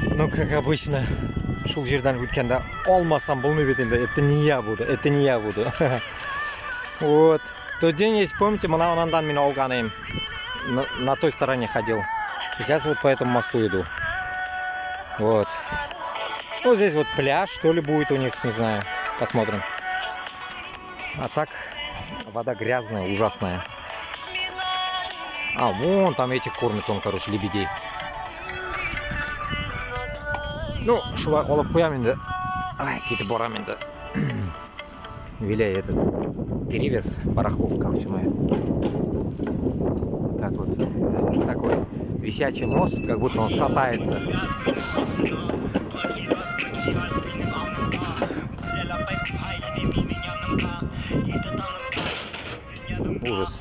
Ну, как обычно, шул жерден өткенде алмасам бұл не бетінде, это не я буду, это не я буду. Вот. Тот день, если помните, Манандан меня алганаем. На той стороне ходил. Сейчас вот по этому мосту иду. Вот. Ну, здесь вот пляж, что ли, будет у них, не знаю. Посмотрим. А так, вода грязная, ужасная. А, вон там этих кормит он, короче, лебедей. Ну, шулай алып коям енді. Ай, кетіп барам енді. Виляй этот перевес, барахло, короче, мое. Так вот, что такое? Висячий мост, как будто он шатается. Ужас.